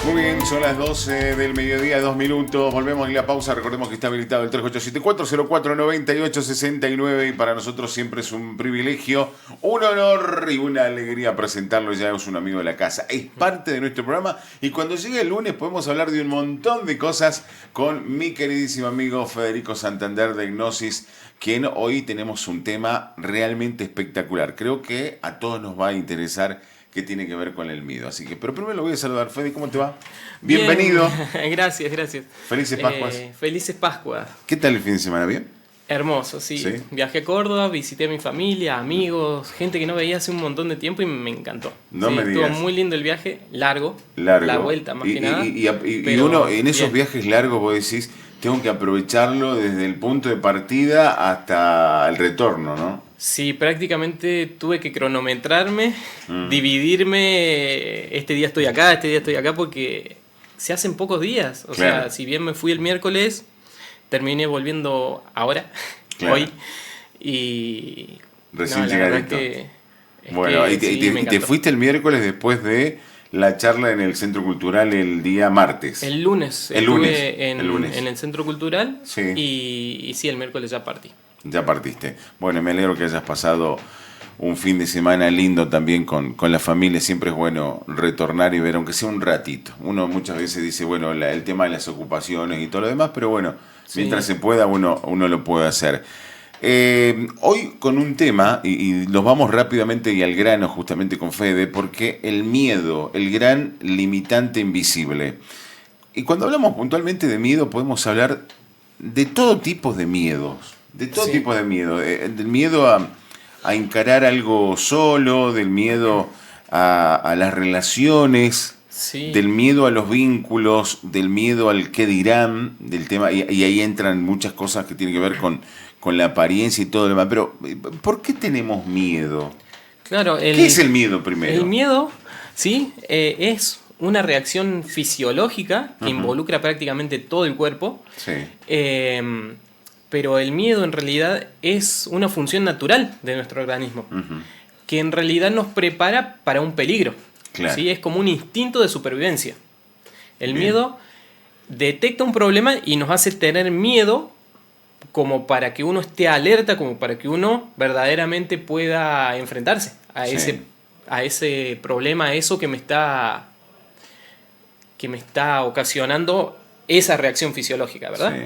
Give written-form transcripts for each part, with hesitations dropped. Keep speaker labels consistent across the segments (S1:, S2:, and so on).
S1: Muy bien, son las 12 del mediodía, 2 minutos. Volvemos a la pausa. Recordemos que está habilitado el 3874-049869 y para nosotros siempre es un privilegio, un honor y una alegría presentarlo. Ya es un amigo de la casa, es parte de nuestro programa y cuando llegue el lunes podemos hablar de un montón de cosas con mi queridísimo amigo Federico Santander de Gnosis, quien hoy tenemos un tema realmente espectacular. Creo que a todos nos va a interesar que tiene que ver con el miedo. Así que, pero primero lo voy a saludar. Fede, ¿cómo te va? Bienvenido.
S2: Bien. Gracias, gracias.
S1: Felices Pascuas.
S2: Felices Pascuas.
S1: ¿Qué tal el fin de semana? ¿Bien?
S2: Hermoso, sí.
S1: ¿Sí?
S2: Viajé a Córdoba, visité a mi familia, amigos, gente que no veía hace un montón de tiempo y me encantó.
S1: No
S2: sí,
S1: me digas.
S2: Estuvo muy lindo el viaje, largo.
S1: Largo.
S2: La vuelta más que nada.
S1: Y
S2: pero
S1: uno en esos
S2: bien.
S1: viajes largos vos decís, tengo que aprovecharlo desde el punto de partida hasta el retorno, ¿no?
S2: Sí, prácticamente tuve que cronometrarme, dividirme, este día estoy acá, porque se hacen pocos días. O
S1: Claro.
S2: sea, si bien me fui el miércoles, terminé volviendo ahora,
S1: Claro.
S2: hoy, y
S1: Recién
S2: la verdad
S1: llegadito.
S2: es
S1: Bueno,
S2: que
S1: y
S2: sí, me
S1: te
S2: encantó.
S1: fuiste el miércoles después de la charla en el Centro Cultural el día martes.
S2: El lunes
S1: El lunes,
S2: estuve
S1: el lunes.
S2: en el Centro Cultural
S1: Sí.
S2: y sí, el miércoles ya partí.
S1: Ya partiste. Bueno, me alegro que hayas pasado un fin de semana lindo también con la familia. Siempre es bueno retornar y ver, aunque sea un ratito. Uno muchas veces dice, bueno, el tema de las ocupaciones y todo lo demás, pero bueno,
S2: Sí.
S1: mientras se pueda, uno lo puede hacer. Hoy con un tema, y nos vamos rápidamente y al grano justamente con Fede, porque el miedo, el gran limitante invisible. Y cuando hablamos puntualmente de miedo, podemos hablar de todo tipo de miedos. De todo
S2: Sí.
S1: tipo de miedo. Del miedo a encarar algo solo, del miedo a las relaciones,
S2: Sí.
S1: del miedo a los vínculos, del miedo al qué dirán, del tema, y ahí entran muchas cosas que tienen que ver con la apariencia y todo lo demás. Pero, ¿por qué tenemos miedo?
S2: Claro,
S1: ¿Qué es el miedo primero?
S2: El miedo, sí, es una reacción fisiológica que involucra prácticamente todo el cuerpo.
S1: Sí,
S2: Pero el miedo en realidad es una función natural de nuestro organismo, que en realidad nos prepara para un peligro.
S1: Claro.
S2: ¿Sí? Es como un instinto de supervivencia. El
S1: Bien.
S2: miedo detecta un problema y nos hace tener miedo como para que uno esté alerta, como para que uno verdaderamente pueda enfrentarse a
S1: Sí.
S2: ese problema, a eso que me está ocasionando esa reacción fisiológica, ¿verdad?
S1: sí.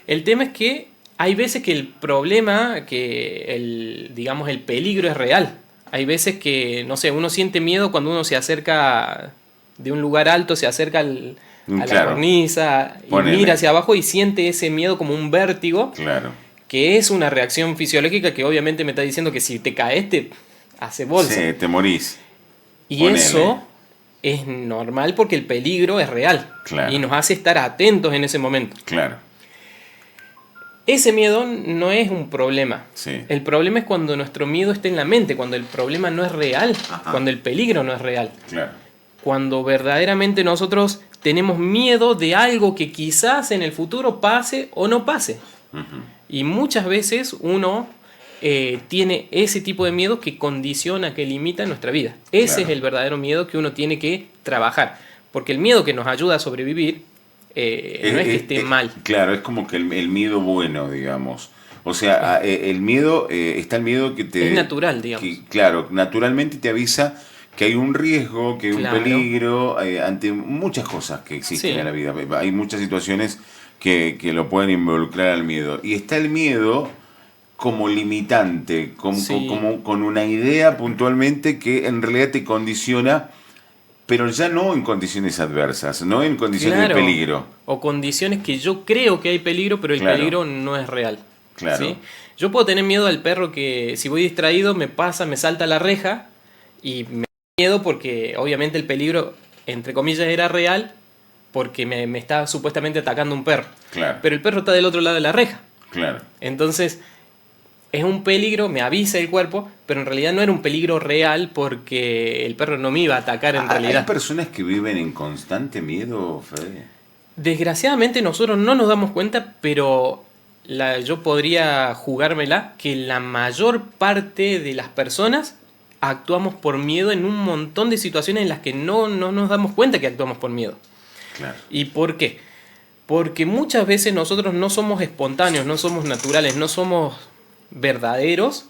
S2: El tema es que hay veces que el problema, digamos, el peligro es real. Hay veces que, no sé, uno siente miedo cuando uno se acerca de un lugar alto, se acerca a la
S1: Claro.
S2: cornisa y
S1: Ponele.
S2: mira hacia abajo y siente ese miedo como un vértigo,
S1: Claro.
S2: que es una reacción fisiológica que obviamente me está diciendo que si te caes te hace bolsa.
S1: Sí, te morís.
S2: Y
S1: Ponele.
S2: eso es normal porque el peligro es real.
S1: Claro.
S2: Y nos hace estar atentos en ese momento.
S1: Claro.
S2: Ese miedo no es un problema.
S1: Sí.
S2: El problema es cuando nuestro miedo está en la mente, cuando el problema no es real,
S1: Ajá.
S2: cuando el peligro no es real.
S1: Claro.
S2: Cuando verdaderamente nosotros tenemos miedo de algo que quizás en el futuro pase o no pase. Y muchas veces uno tiene ese tipo de miedo que condiciona, que limita nuestra vida. Ese
S1: Claro.
S2: es el verdadero miedo que uno tiene que trabajar. Porque el miedo que nos ayuda a sobrevivir no es que esté mal.
S1: Claro, es como que el miedo bueno, digamos. O sea, el miedo, está el miedo que te...
S2: Es natural, digamos.
S1: Claro, naturalmente te avisa que hay un riesgo, que hay un
S2: Claro.
S1: peligro, ante muchas cosas que existen
S2: Sí.
S1: en la vida. Hay muchas situaciones que lo pueden involucrar al miedo. Y está el miedo como limitante,
S2: Sí.
S1: como con una idea puntualmente que en realidad te condiciona, pero ya no en condiciones adversas, no en condiciones
S2: Claro.
S1: de peligro.
S2: O condiciones que yo creo que hay peligro, pero el
S1: Claro.
S2: peligro no es real.
S1: Claro.
S2: ¿Sí? Yo puedo tener miedo al perro que si voy distraído me salta la reja y me da miedo porque obviamente el peligro, entre comillas, era real porque me está supuestamente atacando un perro.
S1: Claro,
S2: Pero el perro está del otro lado de la reja.
S1: claro.
S2: Entonces, es un peligro, me avisa el cuerpo, pero en realidad no era un peligro real porque el perro no me iba a atacar en
S1: ¿Hay
S2: realidad.
S1: personas que viven en constante miedo, Fede?
S2: Desgraciadamente nosotros no nos damos cuenta, pero yo podría jugármela que la mayor parte de las personas actuamos por miedo en un montón de situaciones en las que no nos damos cuenta que actuamos por miedo.
S1: Claro.
S2: ¿Y por qué? Porque muchas veces nosotros no somos espontáneos, no somos naturales, no somos verdaderos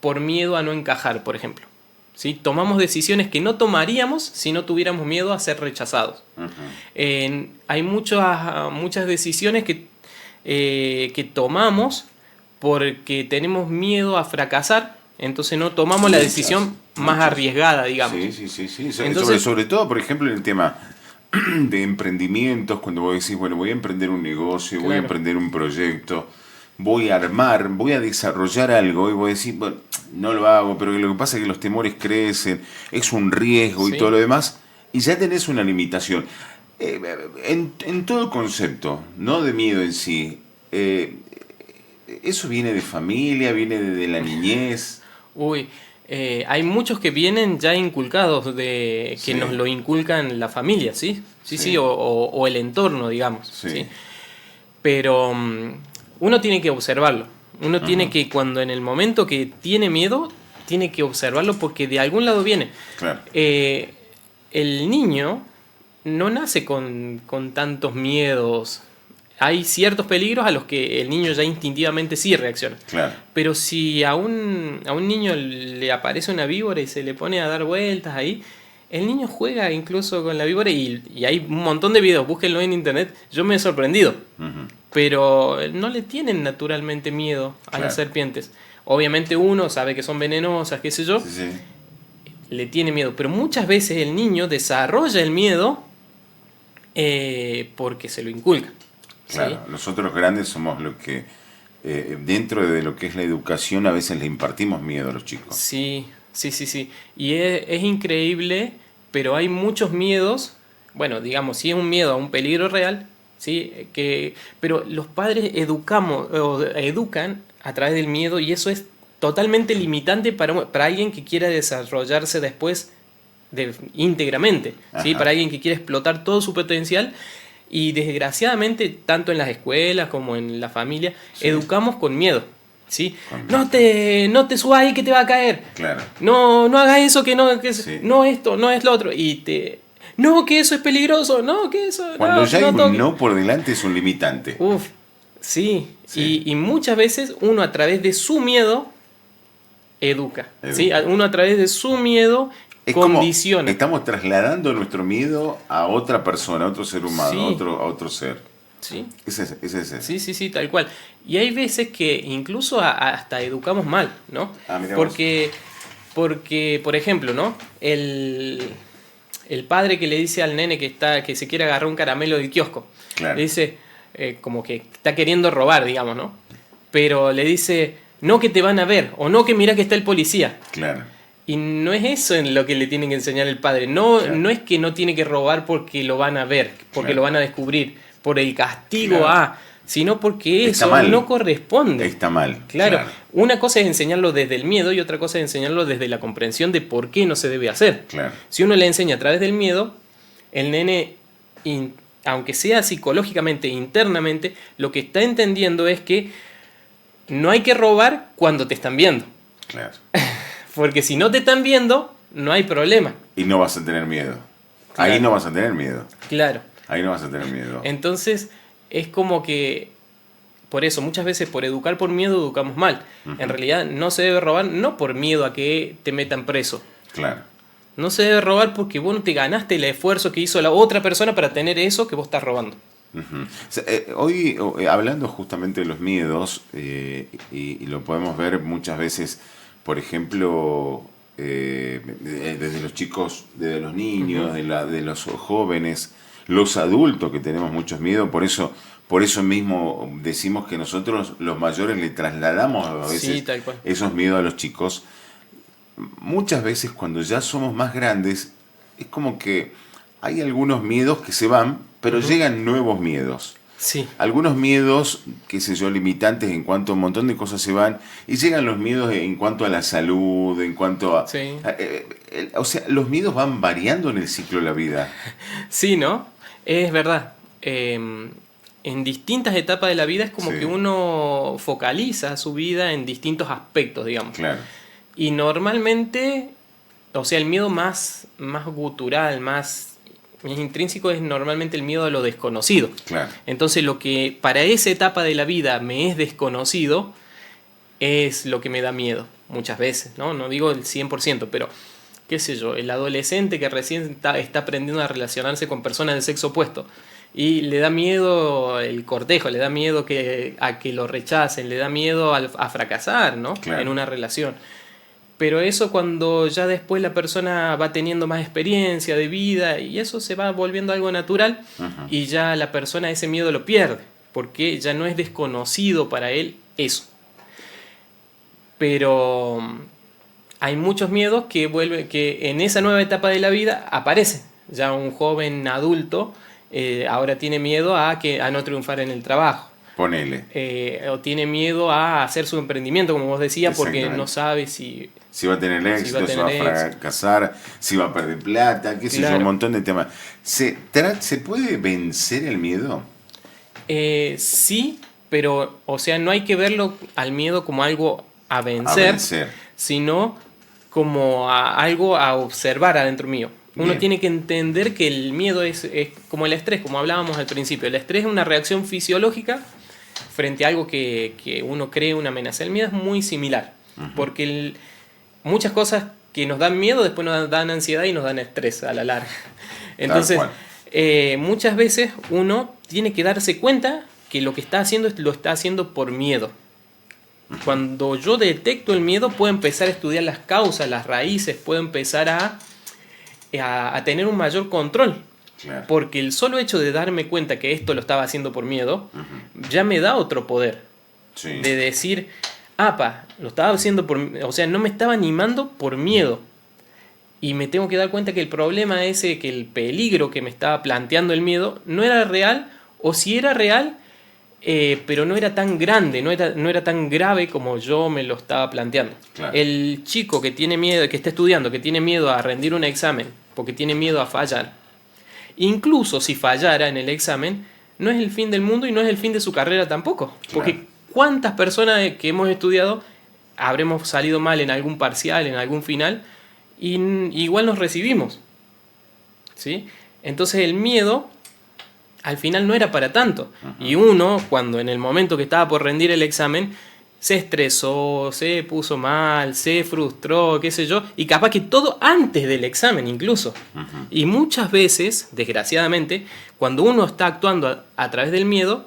S2: por miedo a no encajar, por ejemplo. ¿Sí? Tomamos decisiones que no tomaríamos si no tuviéramos miedo a ser rechazados. Hay muchas decisiones que tomamos porque tenemos miedo a fracasar, entonces no tomamos la decisión más arriesgada, digamos.
S1: Sí.
S2: Entonces,
S1: sobre todo, por ejemplo, en el tema de emprendimientos, cuando vos decís, bueno, voy a emprender un negocio, voy a emprender un proyecto, voy a desarrollar algo, y voy a decir, bueno, no lo hago, pero lo que pasa es que los temores crecen, es un riesgo y todo lo demás, y ya tenés una limitación. En todo el concepto, no de miedo en sí, ¿eso viene de familia, viene de la niñez?
S2: Hay muchos que vienen ya inculcados, que nos lo inculcan la familia, ¿sí? Sí, o el entorno, digamos. ¿Sí? Pero uno tiene que observarlo. Uno tiene que, cuando en el momento que tiene miedo, tiene que observarlo porque de algún lado viene.
S1: Claro.
S2: El niño no nace con tantos miedos. Hay ciertos peligros a los que el niño ya instintivamente sí reacciona.
S1: Claro.
S2: Pero si a un niño le aparece una víbora y se le pone a dar vueltas ahí, el niño juega incluso con la víbora y hay un montón de videos, búsquenlo en internet. Yo me he sorprendido. Pero no le tienen naturalmente miedo a las serpientes. Obviamente uno sabe que son venenosas, qué sé yo. Le tiene miedo. Pero muchas veces el niño desarrolla el miedo porque se lo inculca.
S1: Claro, nosotros los grandes somos lo que, dentro de lo que es la educación, a veces le impartimos miedo a los chicos.
S2: Sí. Y es increíble, pero hay muchos miedos. Bueno, digamos, si es un miedo a un peligro real, ¿sí? Pero los padres educan a través del miedo y eso es totalmente limitante para alguien que quiera desarrollarse después íntegramente, ¿sí? Para alguien que quiere explotar todo su potencial. Y desgraciadamente, tanto en las escuelas como en la familia, educamos con miedo. ¿Sí? No te subas ahí que te va a caer.
S1: Claro.
S2: No hagas eso, no esto, no es lo otro. No, que eso es peligroso, no, que eso...
S1: Cuando ya hay un no por delante es un limitante.
S2: Sí. Y muchas veces uno a través de su miedo educa. ¿Sí? Uno a través de su miedo condiciona.
S1: Estamos trasladando nuestro miedo a otra persona, a otro ser humano, a otro ser.
S2: Sí.
S1: Ese es.
S2: Sí, tal cual. Y hay veces que incluso hasta educamos mal, ¿no? Porque, por ejemplo, ¿no? El padre que le dice al nene que se quiere agarrar un caramelo del kiosco, le dice, como que está queriendo robar, digamos, ¿no? Pero le dice, no que te van a ver, o no que mira que está el policía.
S1: Claro.
S2: Y no es eso en lo que le tiene que enseñar el padre. No es que no tiene que robar porque lo van a ver, porque lo van a descubrir, por el castigo sino porque eso no corresponde.
S1: Está mal.
S2: Claro. Una cosa es enseñarlo desde el miedo y otra cosa es enseñarlo desde la comprensión de por qué no se debe hacer.
S1: Claro.
S2: Si uno le enseña a través del miedo, el nene, aunque sea psicológicamente, internamente, lo que está entendiendo es que no hay que robar cuando te están viendo.
S1: Claro.
S2: Porque si no te están viendo, no hay problema.
S1: Y no vas a tener miedo.
S2: Claro.
S1: Ahí no vas a tener miedo.
S2: Claro.
S1: Ahí no vas a tener miedo.
S2: Entonces, es como que, por eso, muchas veces por educar por miedo, educamos mal. En realidad, no se debe robar no por miedo a que te metan preso.
S1: Claro.
S2: No se debe robar porque vos no te ganaste el esfuerzo que hizo la otra persona para tener eso que vos estás robando.
S1: Hoy, hablando justamente de los miedos, y lo podemos ver muchas veces, por ejemplo, desde los chicos, desde los niños, de los jóvenes, los adultos que tenemos muchos miedos, por eso mismo decimos que nosotros los mayores le trasladamos a veces esos miedos a los chicos. Muchas veces cuando ya somos más grandes, es como que hay algunos miedos que se van, pero llegan nuevos miedos.
S2: Sí.
S1: Algunos miedos, qué sé yo, limitantes en cuanto a un montón de cosas se van, y llegan los miedos en cuanto a la salud, en cuanto a... o sea, los miedos van variando en el ciclo de la vida.
S2: Sí, ¿no? Es verdad. En distintas etapas de la vida es como que uno focaliza su vida en distintos aspectos, digamos.
S1: Claro.
S2: Y normalmente, o sea, el miedo más gutural, más intrínseco es normalmente el miedo a lo desconocido.
S1: Claro.
S2: Entonces lo que para esa etapa de la vida me es desconocido es lo que me da miedo muchas veces, ¿no? No digo el 100%, pero qué sé yo, el adolescente que recién está aprendiendo a relacionarse con personas del sexo opuesto y le da miedo el cortejo, le da miedo a que lo rechacen, le da miedo a fracasar, ¿no?
S1: Claro.
S2: En una relación. Pero eso cuando ya después la persona va teniendo más experiencia de vida y eso se va volviendo algo natural y ya la persona ese miedo lo pierde, porque ya no es desconocido para él eso. Pero hay muchos miedos que en esa nueva etapa de la vida aparecen. Ya un joven adulto ahora tiene miedo a no triunfar en el trabajo.
S1: Ponele.
S2: O tiene miedo a hacer su emprendimiento, como vos decías, porque no sabe si
S1: va a tener éxito, si va a fracasar, si va a perder plata, qué sé yo, un montón de temas. ¿Se puede vencer el miedo?
S2: Sí, pero, o sea, no hay que verlo al miedo como algo a vencer. Sino como algo a observar adentro mío. Uno tiene que entender que el miedo es como el estrés, como hablábamos al principio. El estrés es una reacción fisiológica frente a algo que uno cree una amenaza. El miedo es muy similar, porque muchas cosas que nos dan miedo después nos dan ansiedad y nos dan estrés a la larga. Entonces, muchas veces uno tiene que darse cuenta que lo que está haciendo lo está haciendo por miedo. Cuando yo detecto el miedo, puedo empezar a estudiar las causas, las raíces, puedo empezar a tener un mayor control.
S1: Claro.
S2: Porque el solo hecho de darme cuenta que esto lo estaba haciendo por miedo, ya me da otro poder.
S1: Sí.
S2: De decir, lo estaba haciendo o sea, no me estaba animando por miedo. Y me tengo que dar cuenta que el problema ese, que el peligro que me estaba planteando el miedo, no era real, o si era real, pero no era tan grande, no era tan grave como yo me lo estaba planteando.
S1: Claro.
S2: El chico que tiene miedo, que está estudiando, que tiene miedo a rendir un examen, porque tiene miedo a fallar, incluso si fallara en el examen, no es el fin del mundo y no es el fin de su carrera tampoco. Claro. Porque ¿cuántas personas que hemos estudiado habremos salido mal en algún parcial, en algún final, y igual nos recibimos? ¿Sí? Entonces el miedo al final no era para tanto. Y uno, cuando en el momento que estaba por rendir el examen, se estresó, se puso mal, se frustró, qué sé yo, y capaz que todo antes del examen incluso. Y muchas veces, desgraciadamente, cuando uno está actuando a través del miedo,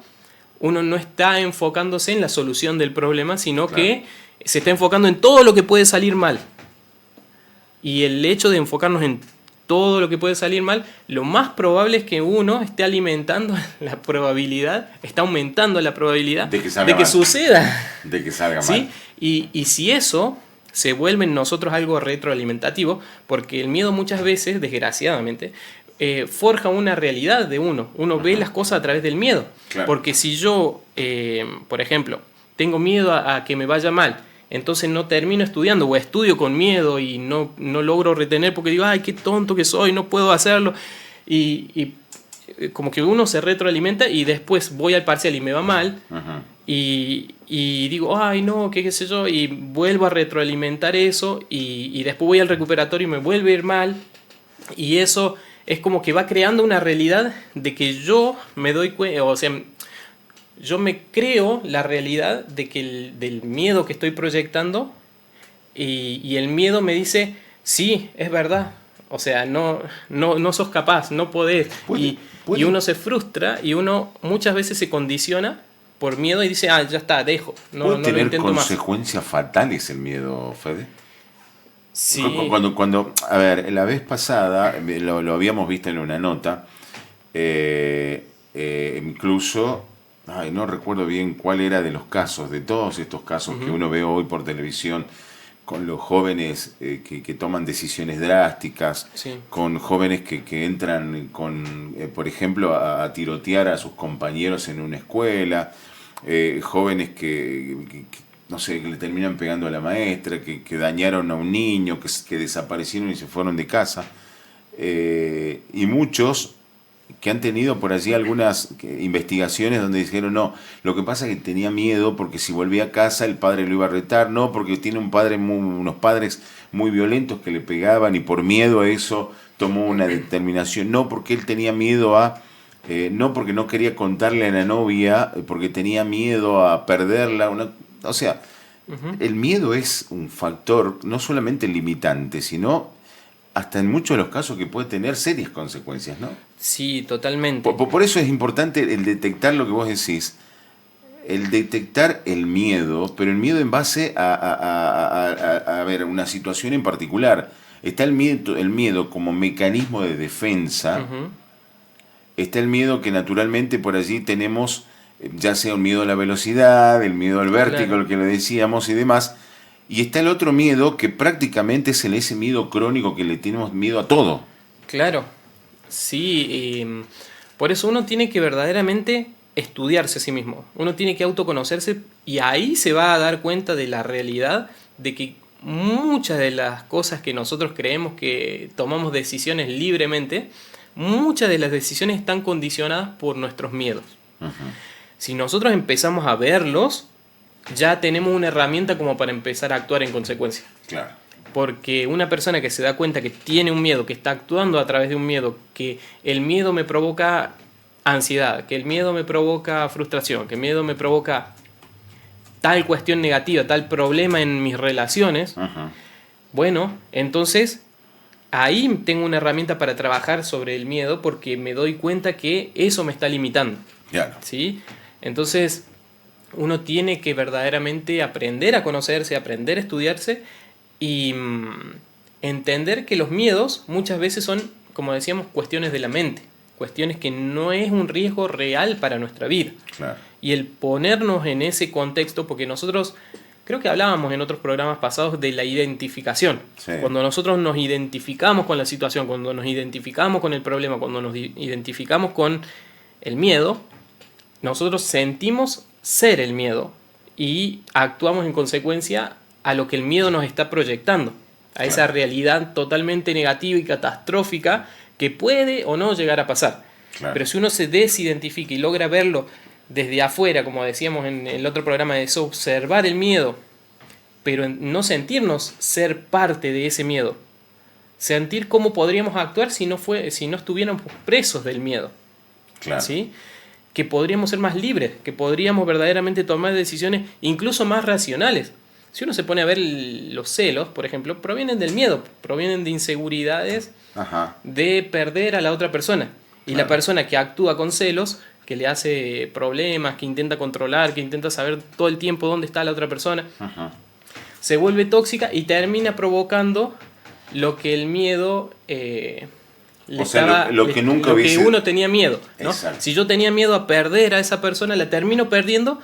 S2: uno no está enfocándose en la solución del problema, sino que se está enfocando en todo lo que puede salir mal. Y el hecho de enfocarnos en todo lo que puede salir mal, lo más probable es que uno esté alimentando la probabilidad, está aumentando la probabilidad de que suceda.
S1: De que salga
S2: ¿sí?
S1: mal.
S2: Y si eso se vuelve en nosotros algo retroalimentativo, porque el miedo muchas veces, desgraciadamente, forja una realidad de uno. Uno ve las cosas a través del miedo.
S1: Claro.
S2: Porque si yo, por ejemplo, tengo miedo a que me vaya mal, entonces no termino estudiando o estudio con miedo y no logro retener porque digo, ay, qué tonto que soy, no puedo hacerlo. Y como que uno se retroalimenta y después voy al parcial y me va mal. Y digo, ay, no, qué sé yo, y vuelvo a retroalimentar eso y después voy al recuperatorio y me vuelve a ir mal. Y eso es como que va creando una realidad de que yo me doy cuenta, o sea, yo me creo la realidad de que del miedo que estoy proyectando y el miedo me dice, sí, es verdad, o sea, no sos capaz, no podés. Y uno se frustra y uno muchas veces se condiciona por miedo y dice, ya está, dejo, no lo intento más.
S1: ¿Puede tener consecuencias fatales el miedo, Fede?
S2: Sí.
S1: Cuando, a ver, la vez pasada, lo habíamos visto en una nota, incluso... no recuerdo bien cuál era de los casos, de todos estos casos que uno ve hoy por televisión, con los jóvenes que toman decisiones drásticas, con jóvenes que entran, por ejemplo, a tirotear a sus compañeros en una escuela, jóvenes que no sé, que le terminan pegando a la maestra, que dañaron a un niño, que desaparecieron y se fueron de casa, y muchos que han tenido por allí algunas investigaciones donde dijeron, no, lo que pasa es que tenía miedo porque si volvía a casa el padre lo iba a retar, no, porque tiene unos padres muy violentos que le pegaban y por miedo a eso tomó una determinación, no, porque él tenía miedo no porque no quería contarle a la novia, porque tenía miedo a perderla, o sea, el miedo es un factor no solamente limitante, sino hasta en muchos de los casos que puede tener serias consecuencias, ¿no?
S2: Sí, totalmente.
S1: Por eso es importante el detectar lo que vos decís, el detectar el miedo, pero el miedo en base a ver, una situación en particular. Está el miedo como mecanismo de defensa, está el miedo que naturalmente por allí tenemos, ya sea un miedo a la velocidad, el miedo al vértigo, el que le decíamos y demás. Y está el otro miedo que prácticamente es ese miedo crónico que le tenemos miedo a todo.
S2: Claro, sí. Por eso uno tiene que verdaderamente estudiarse a sí mismo. Uno tiene que autoconocerse y ahí se va a dar cuenta de la realidad de que muchas de las cosas que nosotros creemos que tomamos decisiones libremente, muchas de las decisiones están condicionadas por nuestros miedos. Si nosotros empezamos a verlos, ya tenemos una herramienta como para empezar a actuar en consecuencia.
S1: Claro.
S2: Porque una persona que se da cuenta que tiene un miedo, que está actuando a través de un miedo, que el miedo me provoca ansiedad, que el miedo me provoca frustración, que el miedo me provoca tal cuestión negativa, tal problema en mis relaciones, bueno, entonces ahí tengo una herramienta para trabajar sobre el miedo porque me doy cuenta que eso me está limitando.
S1: Claro.
S2: ¿Sí? Entonces uno tiene que verdaderamente aprender a conocerse, aprender a estudiarse y entender que los miedos muchas veces son, como decíamos, cuestiones de la mente, cuestiones que no es un riesgo real para nuestra vida.
S1: Claro.
S2: Y el ponernos en ese contexto, porque nosotros, creo que hablábamos en otros programas pasados de la identificación.
S1: Sí.
S2: Cuando nosotros nos identificamos con la situación, cuando nos identificamos con el problema, cuando nos identificamos con el miedo, nosotros sentimos ser el miedo y actuamos en consecuencia a lo que el miedo nos está proyectando, a esa realidad totalmente negativa y catastrófica que puede o no llegar a pasar. Claro. Pero si uno se desidentifica y logra verlo desde afuera, como decíamos en el otro programa, es observar el miedo, pero no sentirnos ser parte de ese miedo, sentir cómo podríamos actuar si no estuviéramos presos del miedo.
S1: Claro.
S2: ¿Sí? Que podríamos ser más libres, que podríamos verdaderamente tomar decisiones incluso más racionales. Si uno se pone a ver los celos, por ejemplo, provienen del miedo, provienen de inseguridades, de perder a la otra persona. Y la persona que actúa con celos, que le hace problemas, que intenta controlar, que intenta saber todo el tiempo dónde está la otra persona, se vuelve tóxica y termina provocando lo que el miedo... lo que uno tenía miedo, ¿no? Si yo tenía miedo a perder a esa persona, la termino perdiendo,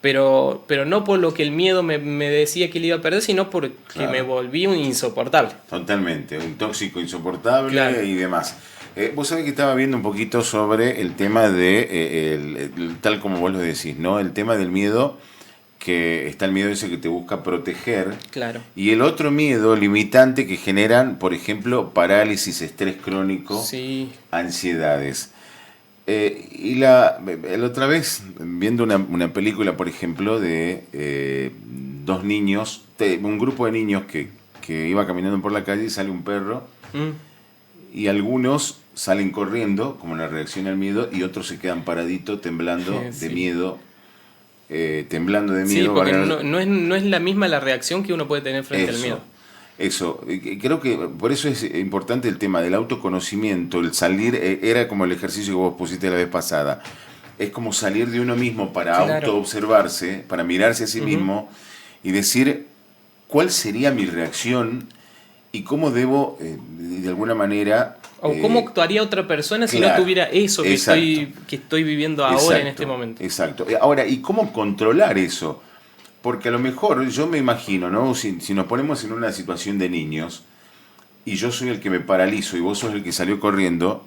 S2: pero no por lo que el miedo me decía que le iba a perder, sino porque me volví un insoportable.
S1: Totalmente, un tóxico insoportable y demás. Vos sabés que estaba viendo un poquito sobre el tema de, tal como vos lo decís, ¿no? El tema del miedo, que está el miedo ese que te busca proteger. Claro. Y el otro miedo limitante que generan, por ejemplo, parálisis, estrés crónico, ansiedades. Y la otra vez, viendo una película, por ejemplo, de dos niños, un grupo de niños que iba caminando por la calle y sale un perro, y algunos salen corriendo, como una reacción al miedo, y otros se quedan paraditos, temblando de miedo. Temblando de miedo.
S2: Sí, porque no es la misma la reacción que uno puede tener frente al miedo.
S1: Eso, creo que por eso es importante el tema del autoconocimiento, el salir, era como el ejercicio que vos pusiste la vez pasada, es como salir de uno mismo para autoobservarse, para mirarse a sí mismo y decir cuál sería mi reacción y cómo debo, de alguna manera...
S2: O cómo actuaría otra persona si no tuviera eso que estoy viviendo ahora en este momento.
S1: Exacto. Ahora, ¿y cómo controlar eso? Porque a lo mejor, yo me imagino, ¿no? Si nos ponemos en una situación de niños y yo soy el que me paralizo y vos sos el que salió corriendo,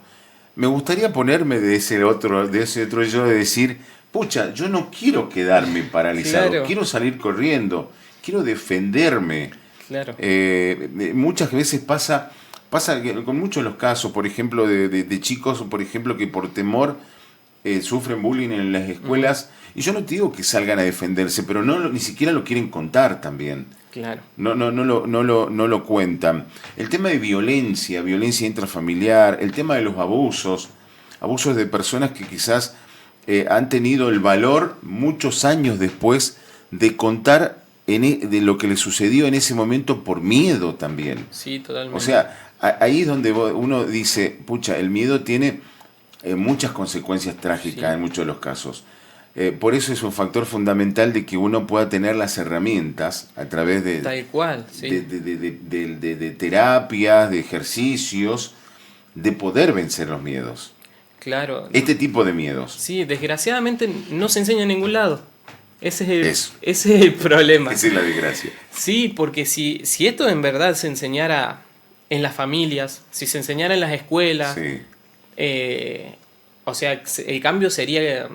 S1: me gustaría ponerme de ese otro yo de decir, pucha, yo no quiero quedarme paralizado, quiero salir corriendo, quiero defenderme. Claro. Muchas veces pasa Pasa que con muchos de los casos, por ejemplo, de chicos, por ejemplo, que por temor sufren bullying en las escuelas, y yo no te digo que salgan a defenderse, pero ni siquiera lo quieren contar también.
S2: Claro.
S1: No lo cuentan. El tema de violencia intrafamiliar, el tema de los abusos de personas que quizás han tenido el valor muchos años después de contar de lo que les sucedió en ese momento por miedo también.
S2: Sí, totalmente.
S1: O sea, ahí es donde uno dice, pucha, el miedo tiene muchas consecuencias trágicas en muchos de los casos. Por eso es un factor fundamental de que uno pueda tener las herramientas a través de,
S2: tal cual, sí.
S1: de terapias, de ejercicios, de poder vencer los miedos.
S2: Claro.
S1: Este tipo de miedos.
S2: Sí, desgraciadamente no se enseña en ningún lado. Ese es el problema.
S1: Esa es la desgracia.
S2: Sí, porque si esto en verdad se enseñara en las familias, si se enseñara en las escuelas,
S1: Sí.
S2: O sea, el cambio sería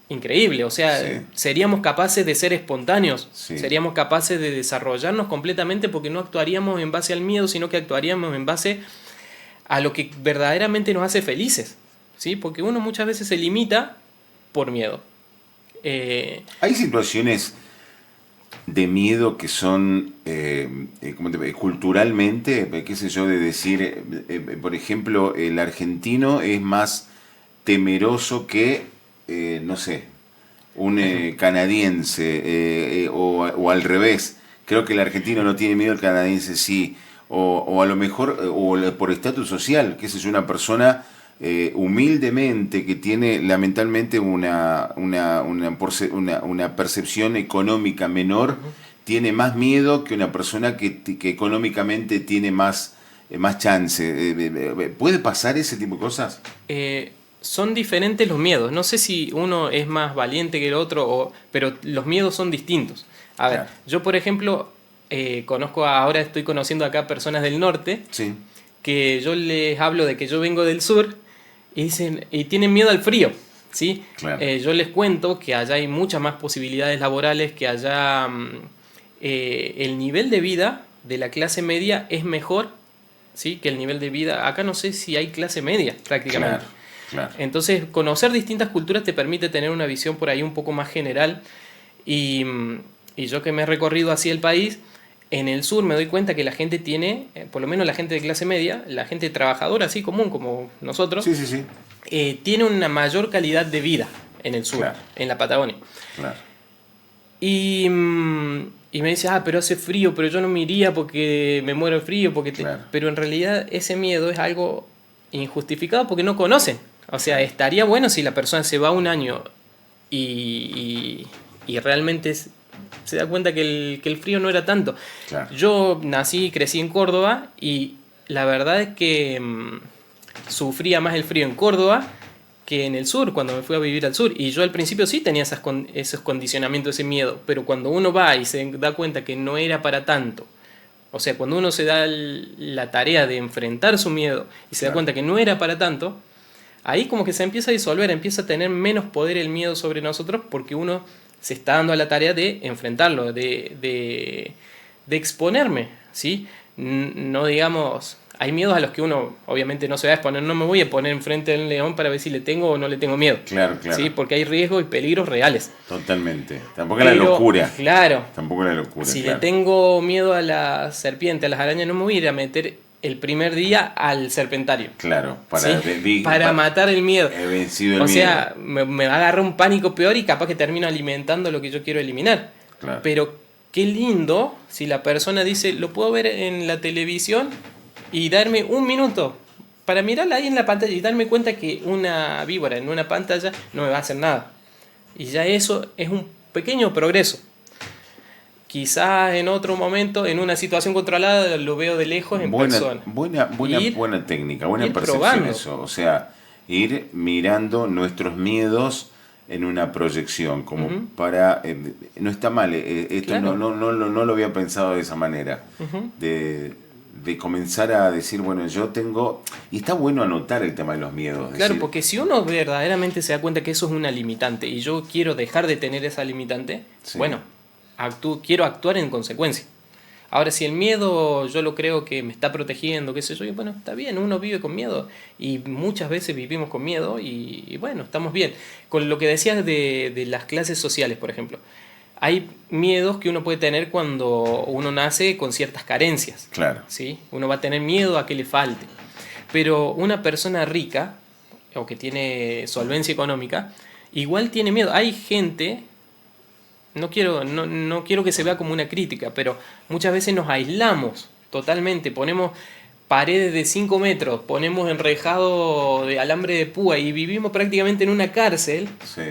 S2: increíble. O sea,
S1: Sí.
S2: seríamos capaces de ser espontáneos,
S1: Sí.
S2: seríamos capaces de desarrollarnos completamente porque no actuaríamos en base al miedo, sino que actuaríamos en base a lo que verdaderamente nos hace felices, ¿sí? Porque uno muchas veces se limita por miedo.
S1: Hay situaciones de miedo que son culturalmente, qué sé yo, de decir, por ejemplo, el argentino es más temeroso que, no sé, un canadiense, o al revés. Creo que el argentino no tiene miedo, el canadiense sí. O a lo mejor, por estatus social, qué sé yo, una persona humildemente que tiene lamentablemente una percepción económica menor, tiene más miedo que una persona que económicamente tiene más chance. ¿Puede pasar ese tipo de cosas?
S2: Son diferentes los miedos. No sé si uno es más valiente que el otro, pero los miedos son distintos. A ver,
S1: Claro.
S2: yo por ejemplo ahora estoy conociendo acá personas del norte,
S1: Sí.
S2: que yo les hablo de que yo vengo del sur y tienen miedo al frío, ¿sí?
S1: Claro.
S2: Yo les cuento que allá hay muchas más posibilidades laborales, que allá el nivel de vida de la clase media es mejor, ¿sí? Que el nivel de vida acá. No sé si hay clase media prácticamente.
S1: Claro.
S2: Entonces, conocer distintas culturas te permite tener una visión por ahí un poco más general, y yo que me he recorrido así el país, en el sur me doy cuenta que la gente tiene, por lo menos la gente de clase media, la gente trabajadora así común como nosotros,
S1: Sí.
S2: tiene una mayor calidad de vida en el sur,
S1: Claro.
S2: en la Patagonia.
S1: Claro.
S2: Y me dice, pero hace frío, pero yo no me iría porque me muero de frío,
S1: Claro.
S2: pero en realidad ese miedo es algo injustificado porque no conocen. O sea, estaría bueno si la persona se va un año y realmente se da cuenta que el frío no era tanto.
S1: Claro.
S2: Yo nací y crecí en Córdoba y la verdad es que sufría más el frío en Córdoba que en el sur, cuando me fui a vivir al sur. Y yo al principio sí tenía esos condicionamientos, ese miedo, pero cuando uno va y se da cuenta que no era para tanto, o sea, cuando uno se da la tarea de enfrentar su miedo y se da cuenta que no era para tanto, ahí como que se empieza a disolver, empieza a tener menos poder el miedo sobre nosotros, porque uno se está dando a la tarea de enfrentarlo, de exponerme, ¿sí? No digamos, hay miedos a los que uno obviamente no se va a exponer. No me voy a poner enfrente del león para ver si le tengo o no le tengo miedo.
S1: Claro.
S2: ¿Sí? Porque hay riesgos y peligros reales.
S1: Totalmente. Tampoco es la locura.
S2: Claro.
S1: Tampoco es la locura.
S2: Si
S1: claro.
S2: le tengo miedo a la serpiente, a las arañas, no me voy a ir a meter el primer día al serpentario.
S1: Claro,
S2: para matar el miedo.
S1: He vencido el
S2: o
S1: miedo.
S2: sea, me va a agarrar un pánico peor y capaz que termino alimentando lo que yo quiero eliminar.
S1: Claro.
S2: Pero qué lindo si la persona dice, lo puedo ver en la televisión y darme un minuto para mirarla ahí en la pantalla y darme cuenta que una víbora en una pantalla no me va a hacer nada. Y ya eso es un pequeño progreso. Quizás en otro momento, en una situación controlada, lo veo de lejos en persona.
S1: Buena técnica, buena
S2: ir
S1: percepción
S2: probando.
S1: eso. O sea, ir mirando nuestros miedos en una proyección, como para... no está mal, esto
S2: Claro.
S1: no lo había pensado de esa manera. De comenzar a decir, bueno, yo tengo... Y está bueno anotar el tema de los miedos.
S2: Claro,
S1: decir,
S2: porque si uno verdaderamente se da cuenta que eso es una limitante y yo quiero dejar de tener esa limitante,
S1: Sí.
S2: bueno, quiero actuar en consecuencia. Ahora, si el miedo yo lo creo que me está protegiendo, qué sé yo, y bueno, está bien, uno vive con miedo y muchas veces vivimos con miedo y bueno, estamos bien. Con lo que decías de las clases sociales, por ejemplo, hay miedos que uno puede tener cuando uno nace con ciertas carencias.
S1: Claro.
S2: ¿Sí? Uno va a tener miedo a que le falte. Pero una persona rica o que tiene solvencia económica, igual tiene miedo. Hay gente, no quiero que se vea como una crítica, pero muchas veces nos aislamos totalmente, ponemos paredes de 5 metros, ponemos enrejado de alambre de púa y vivimos prácticamente en una cárcel
S1: Sí.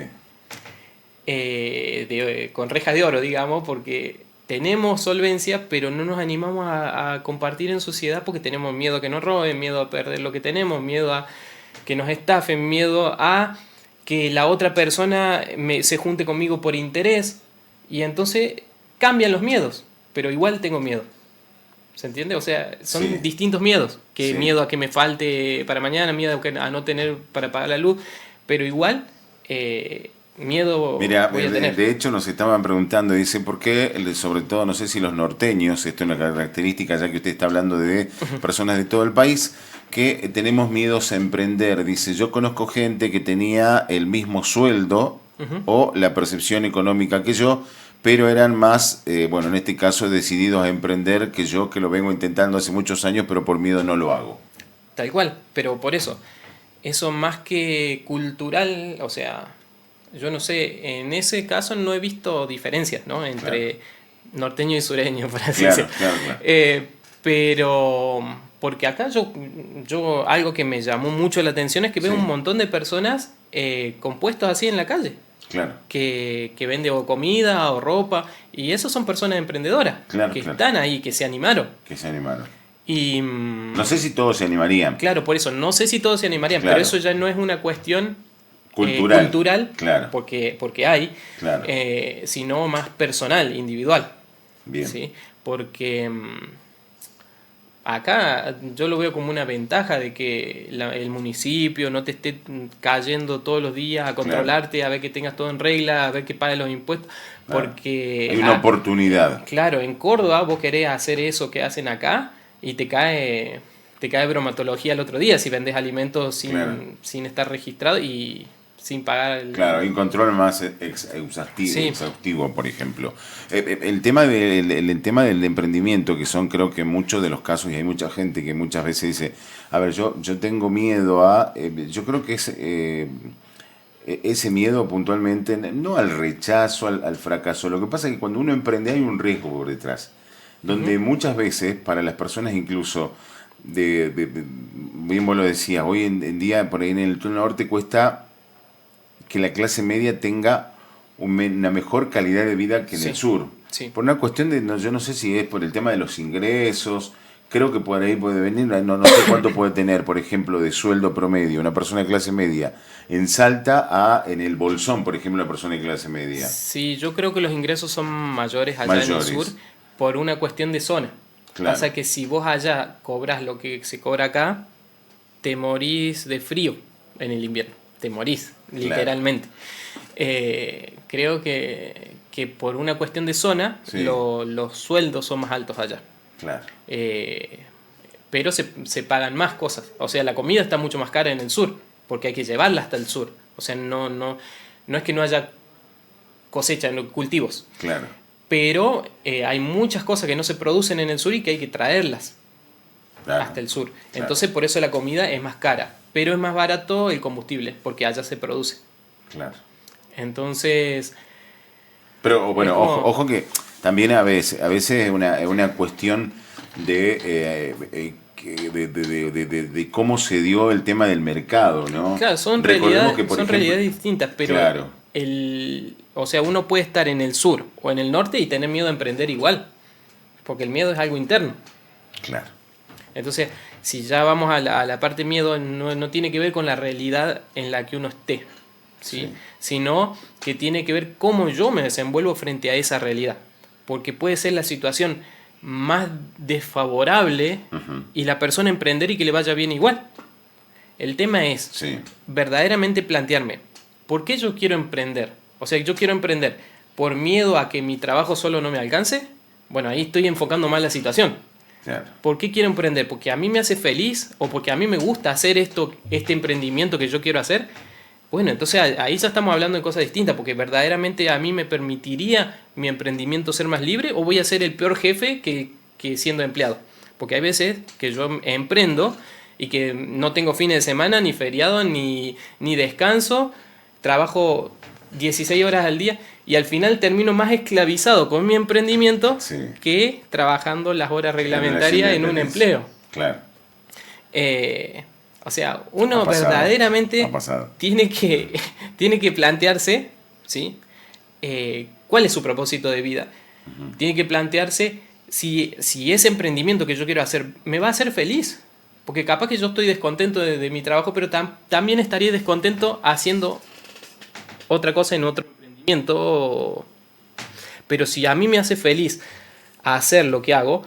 S2: con rejas de oro, digamos, porque tenemos solvencia, pero no nos animamos a compartir en sociedad porque tenemos miedo a que nos roben, miedo a perder lo que tenemos, miedo a que nos estafen, miedo a que la otra persona se junte conmigo por interés. Y entonces cambian los miedos, pero igual tengo miedo. ¿Se entiende? O sea, son
S1: Sí.
S2: distintos miedos. Que
S1: Sí.
S2: miedo a que me falte para mañana, miedo a no tener para pagar la luz, pero igual miedo
S1: Mira,
S2: voy a tener.
S1: de hecho nos estaban preguntando, dice, ¿por qué, sobre todo, no sé si los norteños, esto es una característica, ya que usted está hablando de personas de todo el país, que tenemos miedos a emprender? Dice, yo conozco gente que tenía el mismo sueldo o la percepción económica que yo, pero eran más, bueno, en este caso, decididos a emprender que yo, que lo vengo intentando hace muchos años, pero por miedo no lo hago.
S2: Tal cual, pero por eso más que cultural, o sea, yo no sé, en ese caso no he visto diferencias, ¿no? Entre norteño y sureño, por así
S1: Claro,
S2: decirlo.
S1: claro.
S2: Pero, porque acá yo algo que me llamó mucho la atención es que veo
S1: Sí.
S2: un montón de personas con puestos así en la calle,
S1: Claro.
S2: que venden o comida o ropa, y esos son personas emprendedoras,
S1: Claro,
S2: que
S1: claro.
S2: están ahí, que se animaron.
S1: Que se animaron.
S2: Y
S1: No sé si todos se animarían.
S2: claro, por eso, no sé si todos se animarían,
S1: Claro.
S2: pero eso ya no es una cuestión
S1: Cultural. Claro.
S2: porque hay,
S1: Claro.
S2: sino más personal, individual.
S1: Bien.
S2: ¿Sí? Porque acá yo lo veo como una ventaja de que el municipio no te esté cayendo todos los días a controlarte, a ver que tengas todo en regla, a ver que pagues los impuestos,
S1: Claro.
S2: porque
S1: Hay una oportunidad.
S2: claro, en Córdoba vos querés hacer eso que hacen acá y te cae bromatología el otro día si vendes alimentos
S1: Claro.
S2: sin estar registrado y sin pagar el...
S1: Claro, hay un control más exhaustivo,
S2: Sí.
S1: exhaustivo, por ejemplo. El tema el tema del emprendimiento, que son creo que muchos de los casos, y hay mucha gente que muchas veces dice, a ver, yo tengo miedo a... yo creo que es ese miedo puntualmente, no al rechazo, al fracaso. Lo que pasa es que cuando uno emprende hay un riesgo por detrás, donde muchas veces para las personas incluso... bien vos lo decías, hoy en día por ahí en el norte cuesta que la clase media tenga una mejor calidad de vida que en
S2: Sí.
S1: el sur.
S2: Sí.
S1: Por una cuestión de, yo no sé si es por el tema de los ingresos, creo que por ahí puede venir, no sé cuánto puede tener, por ejemplo, de sueldo promedio una persona de clase media en Salta en el Bolsón, por ejemplo, una persona de clase media.
S2: Sí, yo creo que los ingresos son mayores allá
S1: Mayores.
S2: en el sur por una cuestión de zona.
S1: Claro.
S2: Pasa que si vos allá cobras lo que se cobra acá, te morís de frío en el invierno. Te morís,
S1: Claro.
S2: literalmente. Creo que por una cuestión de zona,
S1: Sí.
S2: los sueldos son más altos allá.
S1: Claro.
S2: Pero se pagan más cosas. O sea, la comida está mucho más cara en el sur, porque hay que llevarla hasta el sur. O sea, no es que no haya cosecha, no, cultivos.
S1: Claro.
S2: Pero hay muchas cosas que no se producen en el sur y que hay que traerlas
S1: Claro.
S2: hasta el sur.
S1: Claro.
S2: Entonces, por eso la comida es más cara. Pero es más barato el combustible, porque allá se produce.
S1: Claro.
S2: Entonces,
S1: Pero bueno,
S2: Es como-
S1: ojo que también a veces es una cuestión de cómo se dio el tema del mercado, ¿no?
S2: claro, son
S1: Recordemos que, por ejemplo,
S2: realidades distintas, pero
S1: Claro.
S2: o sea, uno puede estar en el sur o en el norte y tener miedo a emprender igual, porque el miedo es algo interno.
S1: Claro.
S2: Entonces, si ya vamos a la parte miedo, no tiene que ver con la realidad en la que uno esté, ¿sí?
S1: Sí.
S2: Sino que tiene que ver cómo yo me desenvuelvo frente a esa realidad. Porque puede ser la situación más desfavorable
S1: Ujú.
S2: y la persona emprender y que le vaya bien igual. El tema es
S1: Sí.
S2: verdaderamente plantearme, ¿por qué yo quiero emprender? O sea, yo quiero emprender por miedo a que mi trabajo solo no me alcance. Bueno, ahí estoy enfocando mal la situación.
S1: Claro.
S2: ¿Por qué quiero emprender? ¿Porque a mí me hace feliz o porque a mí me gusta hacer este emprendimiento que yo quiero hacer? Bueno, entonces ahí ya estamos hablando de cosas distintas, porque verdaderamente a mí me permitiría mi emprendimiento ser más libre, o voy a ser el peor jefe que siendo empleado. Porque hay veces que yo emprendo y que no tengo fines de semana, ni feriado, ni descanso, trabajo 16 horas al día y al final termino más esclavizado con mi emprendimiento que trabajando las horas reglamentarias en un empleo.
S1: Claro.
S2: O sea, uno verdaderamente tiene que plantearse, ¿sí? ¿Cuál es su propósito de vida? Uh-huh. Tiene que plantearse si ese emprendimiento que yo quiero hacer me va a hacer feliz. Porque capaz que yo estoy descontento de mi trabajo, pero también estaría descontento haciendo otra cosa en otro emprendimiento. Pero si a mí me hace feliz hacer lo que hago,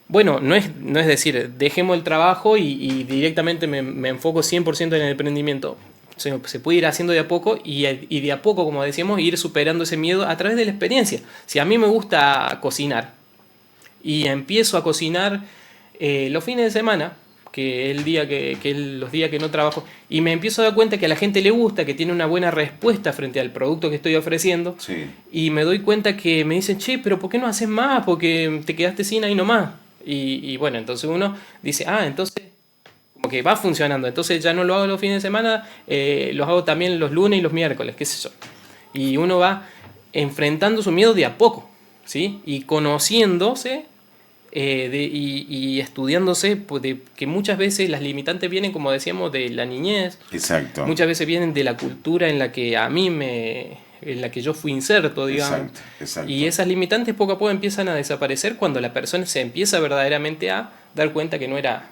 S2: bueno, no es decir, dejemos el trabajo y directamente me enfoco 100% en el emprendimiento. Se puede ir haciendo de a poco y de a poco, como decíamos, ir superando ese miedo a través de la experiencia. Si a mí me gusta cocinar y empiezo a cocinar los fines de semana, que es los días que no trabajo, y me empiezo a dar cuenta que a la gente le gusta, que tiene una buena respuesta frente al producto que estoy ofreciendo,
S1: sí.
S2: Y me doy cuenta que me dicen, che, pero ¿por qué no haces más? Porque te quedaste sin ahí nomás. Y bueno, entonces uno dice, entonces como que va funcionando, entonces ya no lo hago los fines de semana, los hago también los lunes y los miércoles, qué sé yo. Y uno va enfrentando su miedo de a poco, ¿sí? Y conociéndose y estudiándose, pues, que muchas veces las limitantes vienen, como decíamos, de la niñez.
S1: Exacto.
S2: Muchas veces vienen de la cultura en la que en la que yo fui inserto, digamos.
S1: Exacto.
S2: Y esas limitantes poco a poco empiezan a desaparecer cuando la persona se empieza verdaderamente a dar cuenta que no era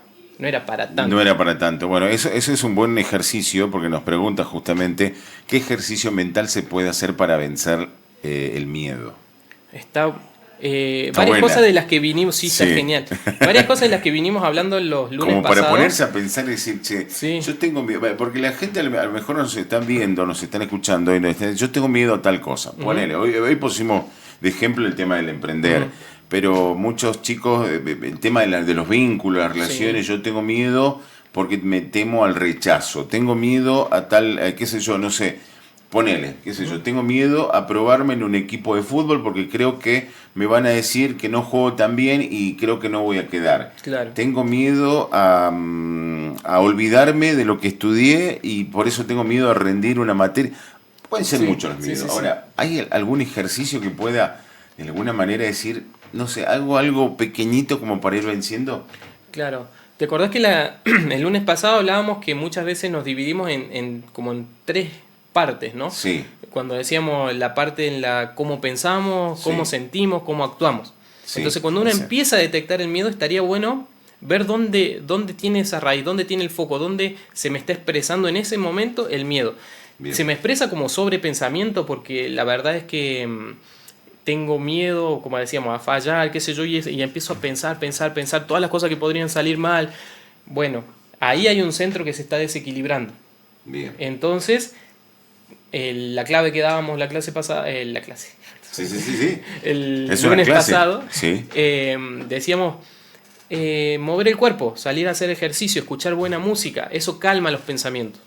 S2: para tanto.
S1: No era para tanto. Bueno, eso es un buen ejercicio, porque nos pregunta justamente qué ejercicio mental se puede hacer para vencer el miedo.
S2: Varias cosas de las que vinimos, está genial. Varias cosas de las que vinimos hablando los lunes
S1: como para
S2: pasados.
S1: ponerse a pensar y decir, yo tengo miedo, porque la gente a lo mejor nos están viendo, nos están escuchando, y yo tengo miedo a tal cosa. Ponele, hoy pusimos de ejemplo el tema del emprender, pero muchos chicos, el tema de los vínculos, las relaciones, yo tengo miedo porque me temo al rechazo, tengo miedo a tal, qué sé yo, no sé. Ponele, qué sé yo, tengo miedo a probarme en un equipo de fútbol porque creo que me van a decir que no juego tan bien y creo que no voy a quedar.
S2: Claro.
S1: Tengo miedo a olvidarme de lo que estudié y por eso tengo miedo a rendir una materia. Pueden ser muchos los miedos. Ahora, ¿hay algún ejercicio que pueda de alguna manera decir, no sé, algo pequeñito como para ir venciendo?
S2: Claro. ¿Te acordás que el lunes pasado hablábamos que muchas veces nos dividimos como en tres partes, ¿no?
S1: Sí.
S2: Cuando decíamos la parte en la cómo pensamos, cómo sentimos, cómo actuamos. Sí. Entonces, cuando uno empieza a detectar el miedo, estaría bueno ver dónde tiene esa raíz, dónde tiene el foco, dónde se me está expresando en ese momento el miedo. Bien. Se me expresa como sobrepensamiento porque la verdad es que tengo miedo, como decíamos, a fallar, qué sé yo, y empiezo a pensar todas las cosas que podrían salir mal. Bueno, ahí hay un centro que se está desequilibrando.
S1: Bien.
S2: Entonces, la clave que dábamos la clase pasada, el lunes pasado, decíamos mover el cuerpo, salir a hacer ejercicio, escuchar buena música, eso calma los pensamientos.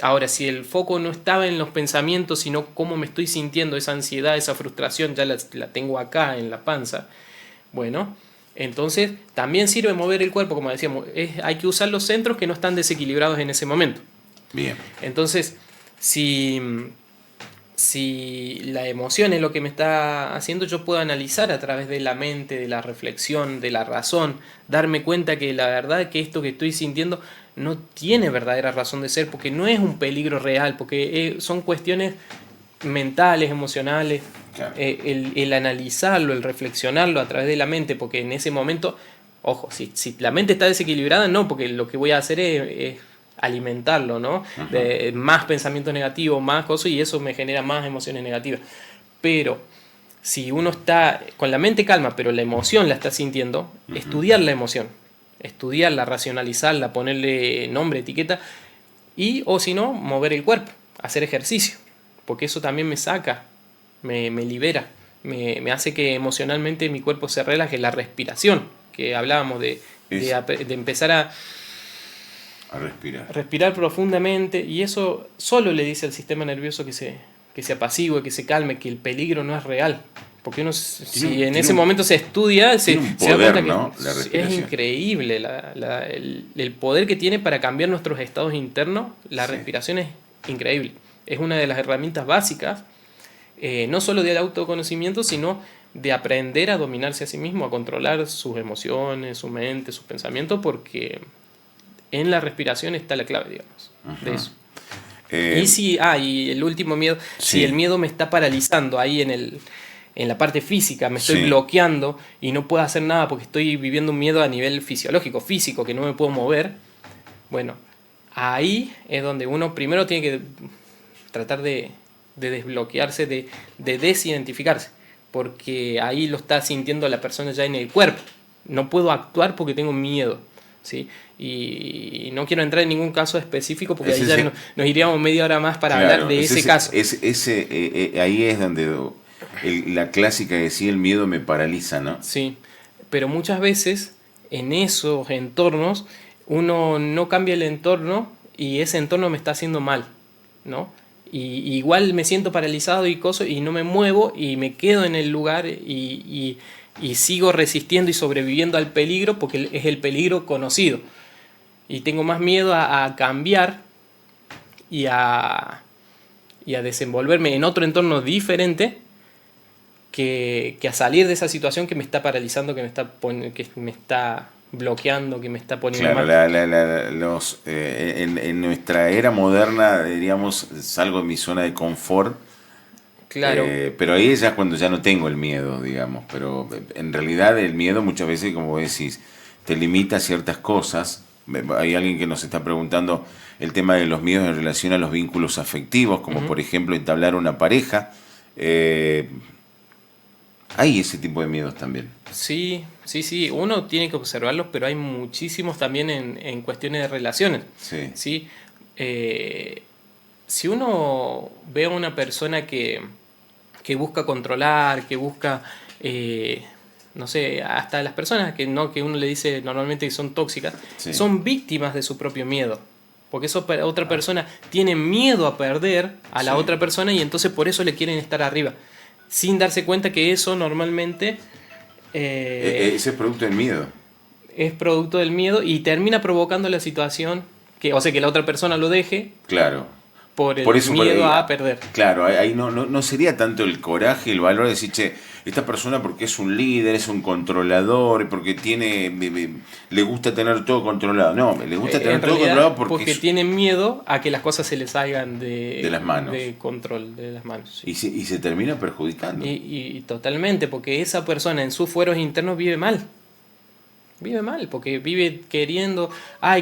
S2: Ahora, si el foco no estaba en los pensamientos, sino cómo me estoy sintiendo, esa ansiedad, esa frustración, ya la tengo acá en la panza, bueno, entonces también sirve mover el cuerpo, como decíamos, hay que usar los centros que no están desequilibrados en ese momento.
S1: Bien.
S2: Entonces, si la emoción es lo que me está haciendo, yo puedo analizar a través de la mente, de la reflexión, de la razón, darme cuenta que la verdad es que esto que estoy sintiendo no tiene verdadera razón de ser, porque no es un peligro real, porque son cuestiones mentales, emocionales.
S1: Claro.
S2: El analizarlo, el reflexionarlo a través de la mente, porque en ese momento, ojo, si la mente está desequilibrada, no, porque lo que voy a hacer es alimentarlo, ¿no? Uh-huh. De más pensamientos negativos, más cosas, y eso me genera más emociones negativas. Pero si uno está con la mente calma, pero la emoción la está sintiendo, uh-huh. Estudiar la emoción, estudiarla, racionalizarla, ponerle nombre, etiqueta, o si no, mover el cuerpo, hacer ejercicio, porque eso también me saca, me libera, me hace que emocionalmente mi cuerpo se relaje. La respiración, que hablábamos de empezar a respirar profundamente, y eso solo le dice al sistema nervioso que se apacigüe, que se calme, que el peligro no es real. Porque uno, si en ese momento se estudia, se da cuenta que
S1: ¿no?
S2: es increíble el poder que tiene para cambiar nuestros estados internos. La respiración es increíble. Es una de las herramientas básicas, no solo del autoconocimiento, sino de aprender a dominarse a sí mismo, a controlar sus emociones, su mente, sus pensamientos, porque en la respiración está la clave, digamos, de eso. Y el último miedo, si el miedo me está paralizando ahí en la parte física, me estoy bloqueando y no puedo hacer nada porque estoy viviendo un miedo a nivel fisiológico, físico, que no me puedo mover, bueno, ahí es donde uno primero tiene que tratar de desbloquearse, de desidentificarse, porque ahí lo está sintiendo la persona ya en el cuerpo. No puedo actuar porque tengo miedo, ¿sí? Y no quiero entrar en ningún caso específico porque ahí ya nos iríamos media hora más para hablar de ese caso.
S1: Ahí es donde la clásica de decir el miedo me paraliza, ¿no?
S2: Sí, pero muchas veces en esos entornos uno no cambia el entorno y ese entorno me está haciendo mal, ¿no? Y igual me siento paralizado y no me muevo y me quedo en el lugar y sigo resistiendo y sobreviviendo al peligro porque es el peligro conocido. Y tengo más miedo a cambiar y a desenvolverme en otro entorno diferente que a salir de esa situación que me está paralizando, que me está bloqueando, que me está poniendo mal.
S1: En nuestra era moderna, diríamos, salgo de mi zona de confort.
S2: Claro.
S1: Pero ahí es ya cuando ya no tengo el miedo, digamos. Pero en realidad el miedo muchas veces, como decís, te limita a ciertas cosas. Hay alguien que nos está preguntando el tema de los miedos en relación a los vínculos afectivos, como por ejemplo entablar una pareja. Hay ese tipo de miedos también.
S2: Sí. Uno tiene que observarlos, pero hay muchísimos también en cuestiones de relaciones. ¿Sí? Si uno ve a una persona que busca controlar, que busca, no sé, hasta las personas que uno le dice normalmente que son tóxicas, son víctimas de su propio miedo. Porque otra persona tiene miedo a perder a la otra persona y entonces por eso le quieren estar arriba. Sin darse cuenta que eso normalmente...
S1: ese es producto del miedo.
S2: Es producto del miedo y termina provocando la situación, que la otra persona lo deje.
S1: Claro.
S2: Por el miedo a perder.
S1: Claro, ahí no sería tanto el coraje, el valor de decir, che, esta persona porque es un líder, es un controlador, porque le gusta tener todo controlado. No, le gusta tener todo controlado porque
S2: tiene miedo a que las cosas se le salgan de
S1: las manos.
S2: De control de las manos. Sí.
S1: Y se termina perjudicando.
S2: Y totalmente, porque esa persona en sus fueros internos vive mal. Vive mal, porque vive queriendo,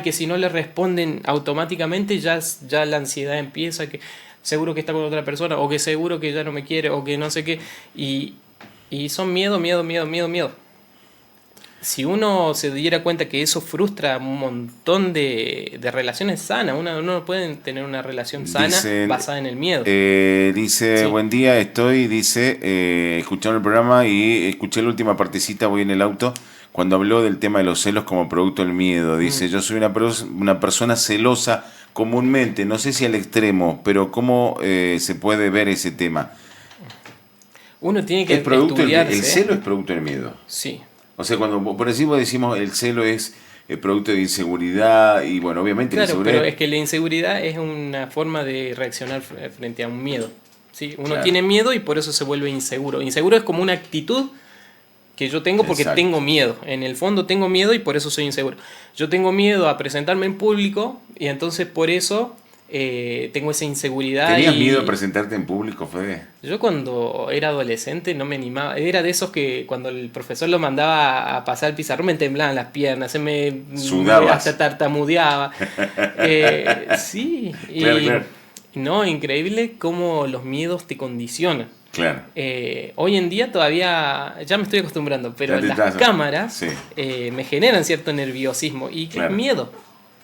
S2: que si no le responden automáticamente ya la ansiedad empieza, que seguro que está con otra persona, o que seguro que ya no me quiere, o que no sé qué, y son miedo. Si uno se diera cuenta que eso frustra un montón de relaciones sanas, uno no puede tener una relación sana basada en el miedo.
S1: Dice, buen día, escuchando el programa y escuché la última partecita, voy en el auto, cuando habló del tema de los celos como producto del miedo. Dice, yo soy una persona celosa comúnmente, no sé si al extremo, pero ¿cómo se puede ver ese tema?
S2: Uno tiene que estudiarse.
S1: El celo es producto del miedo.
S2: Sí.
S1: O sea, cuando por encima decimos el celo es el producto de inseguridad y bueno, obviamente
S2: claro, pero es que la inseguridad es una forma de reaccionar frente a un miedo. ¿Sí? Uno tiene miedo y por eso se vuelve inseguro. Inseguro es como una actitud que yo tengo porque tengo miedo. En el fondo tengo miedo y por eso soy inseguro. Yo tengo miedo a presentarme en público y entonces por eso tengo esa inseguridad.
S1: ¿Tenías miedo a presentarte en público, Fede?
S2: Yo cuando era adolescente no me animaba. Era de esos que cuando el profesor lo mandaba a pasar el pizarrón me temblaban las piernas, hasta tartamudeaba. Sí.
S1: Claro.
S2: No, increíble cómo los miedos te condicionan.
S1: Claro.
S2: Hoy en día todavía ya me estoy acostumbrando, pero las cámaras me generan cierto nerviosismo y miedo.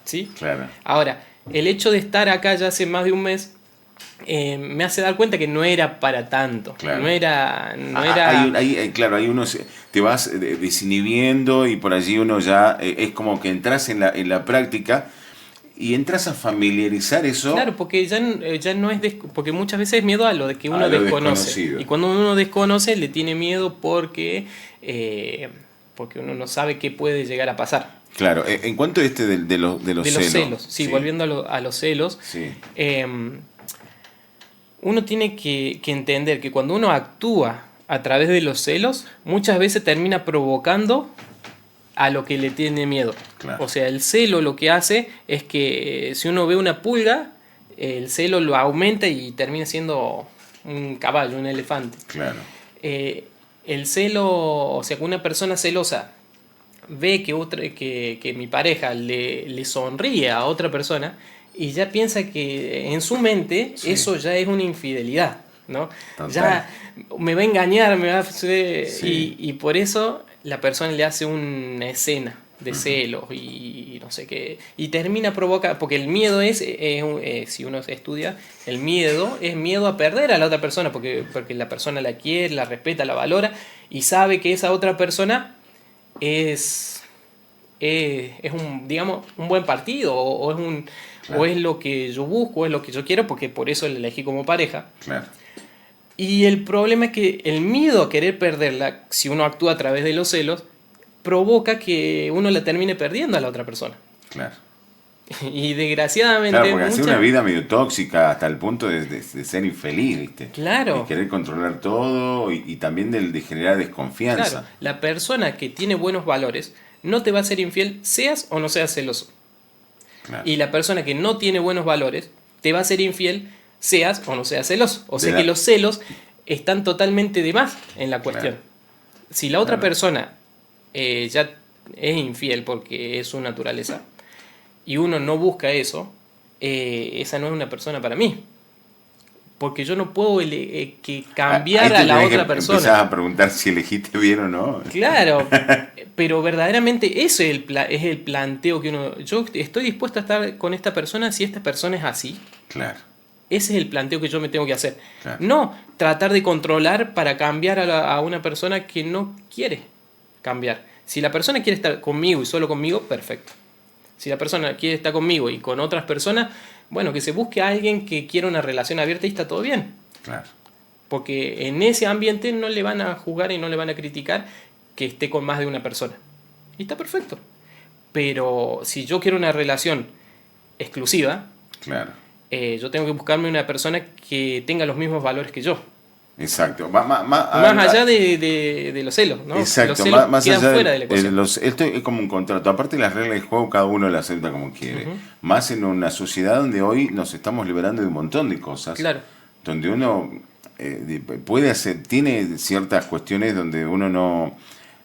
S2: ¿Sí?
S1: Claro.
S2: Ahora, el hecho de estar acá ya hace más de un mes me hace dar cuenta que no era para tanto.
S1: Claro.
S2: No era...
S1: Claro, ahí uno te vas desinhibiendo y por allí uno ya es como que entras en la práctica y entras a familiarizar eso.
S2: Claro, porque ya no es... porque muchas veces es miedo a lo de que uno desconoce. Y cuando uno desconoce le tiene miedo porque uno no sabe qué puede llegar a pasar.
S1: Claro, en cuanto a de los celos.
S2: Sí, volviendo a los celos.
S1: Sí.
S2: Uno tiene que entender que cuando uno actúa a través de los celos, muchas veces termina provocando a lo que le tiene miedo.
S1: Claro.
S2: O sea, el celo lo que hace es que si uno ve una pulga, el celo lo aumenta y termina siendo un caballo, un elefante.
S1: Claro.
S2: El celo, o sea, que una persona celosa ve que mi pareja le sonríe a otra persona y ya piensa que en su mente eso ya es una infidelidad, ¿no?
S1: Total.
S2: Ya me va a engañar, me va a hacer...
S1: Sí.
S2: Y por eso la persona le hace una escena de celos y no sé qué, y termina provoca, porque el miedo si uno estudia, el miedo es miedo a perder a la otra persona, porque la persona la quiere, la respeta, la valora y sabe que esa otra persona es un, digamos, un buen partido o es lo que yo busco, es lo que yo quiero, porque por eso la elegí como pareja.
S1: Claro.
S2: Y el problema es que el miedo a querer perderla, si uno actúa a través de los celos, provoca que uno la termine perdiendo a la otra persona.
S1: Claro.
S2: Y desgraciadamente...
S1: Claro, porque hace una vida medio tóxica hasta el punto de ser infeliz, ¿viste?
S2: Claro.
S1: De querer controlar todo y también de generar desconfianza.
S2: Claro, la persona que tiene buenos valores no te va a ser infiel, seas o no seas celoso.
S1: Claro.
S2: Y la persona que no tiene buenos valores te va a ser infiel, seas o no seas celoso. O sea que los celos están totalmente de más en la cuestión.
S1: Claro.
S2: Si la otra persona ya es infiel porque es su naturaleza y uno no busca eso, esa no es una persona para mí. Porque yo no puedo cambiar a la otra persona.
S1: Empezás a preguntar si elegiste bien o no.
S2: Claro, pero verdaderamente eso es el planteo que uno... Yo estoy dispuesto a estar con esta persona si esta persona es así.
S1: Claro.
S2: Ese es el planteo que yo me tengo que hacer.
S1: Claro.
S2: No tratar de controlar para cambiar a una persona que no quiere cambiar. Si la persona quiere estar conmigo y solo conmigo, perfecto. Si la persona quiere estar conmigo y con otras personas, bueno, que se busque a alguien que quiera una relación abierta y está todo bien.
S1: Claro.
S2: Porque en ese ambiente no le van a juzgar y no le van a criticar que esté con más de una persona. Y está perfecto. Pero si yo quiero una relación exclusiva,
S1: Claro.
S2: Yo tengo que buscarme una persona que tenga los mismos valores que yo.
S1: Exacto.
S2: Más allá de los celos, ¿no?
S1: Exacto.
S2: Los celos
S1: Más
S2: quedan
S1: allá
S2: fuera de la ecuación.
S1: esto es como un contrato. Aparte de las reglas de juego, cada uno las acepta como quiere. Más en una sociedad donde hoy nos estamos liberando de un montón de cosas.
S2: Claro.
S1: Donde uno tiene ciertas cuestiones donde uno no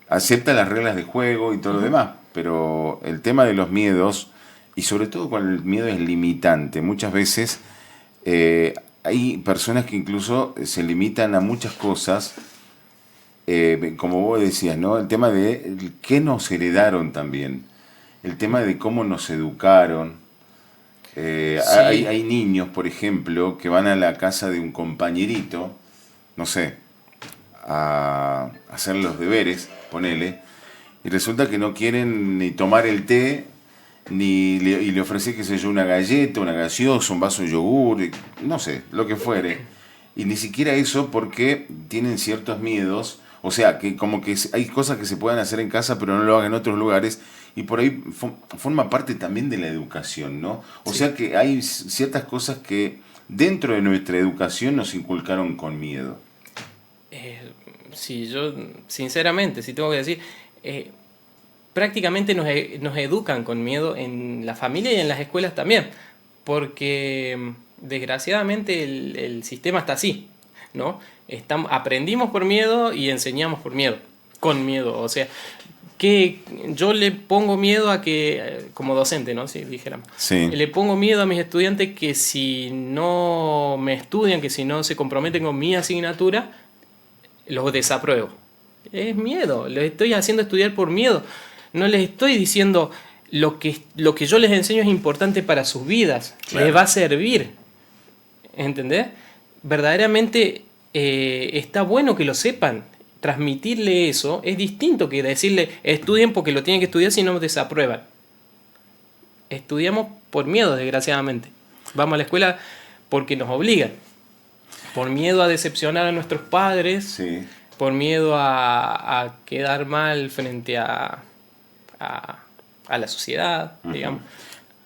S1: acepta las reglas de juego y todo lo demás. Pero el tema de los miedos, y sobre todo cuando el miedo es limitante, muchas veces hay personas que incluso se limitan a muchas cosas, como vos decías, ¿no? El tema de qué nos heredaron también, el tema de cómo nos educaron.
S2: Sí.
S1: Hay niños, por ejemplo, que van a la casa de un compañerito, no sé, a hacer los deberes, ponele, y resulta que no quieren ni tomar el té, y le ofrecí, qué sé yo, una galleta, una gaseosa, un vaso de yogur, no sé, lo que fuere. Y ni siquiera eso, porque tienen ciertos miedos. O sea, que como que hay cosas que se puedan hacer en casa, pero no lo hagan en otros lugares. Y por ahí forma parte también de la educación, ¿no? O sea que hay ciertas cosas que dentro de nuestra educación nos inculcaron con miedo.
S2: Sí, yo sinceramente, si tengo que decir... prácticamente nos educan con miedo en la familia y en las escuelas también, porque desgraciadamente el sistema está así, ¿no? Aprendimos por miedo y enseñamos por miedo, con miedo, o sea, que yo le pongo miedo a que, como docente, ¿no? Si dijéramos,
S1: sí.
S2: Le pongo miedo a mis estudiantes que si no me estudian, que si no se comprometen con mi asignatura, los desapruebo. Es miedo, les estoy haciendo estudiar por miedo. No les estoy diciendo lo que yo les enseño es importante para sus vidas, claro. Les va a servir. ¿entendés? Verdaderamente está bueno que lo sepan. Transmitirle eso es distinto que decirle estudien porque lo tienen que estudiar si no desaprueban. Estudiamos por miedo, desgraciadamente. Vamos a la escuela porque nos obligan. Por miedo a decepcionar a nuestros padres,
S1: Sí.
S2: por miedo a quedar mal frente a la sociedad, digamos.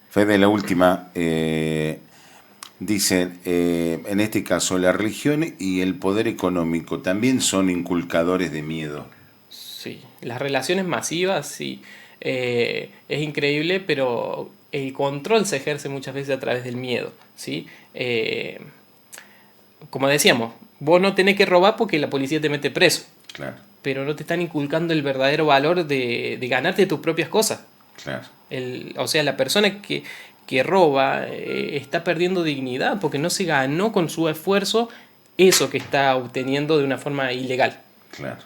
S1: Fede, la última. Dicen, en este caso, la religión y el poder económico también son inculcadores de miedo.
S2: Sí, las relaciones masivas, sí. Es increíble, pero el control se ejerce muchas veces a través del miedo, ¿sí? Como decíamos, vos no tenés que robar porque la policía te mete preso.
S1: Claro.
S2: Pero no te están inculcando el verdadero valor de ganarte tus propias cosas.
S1: Claro.
S2: O sea, la persona que roba está perdiendo dignidad porque no se ganó con su esfuerzo eso que está obteniendo de una forma ilegal.
S1: Claro.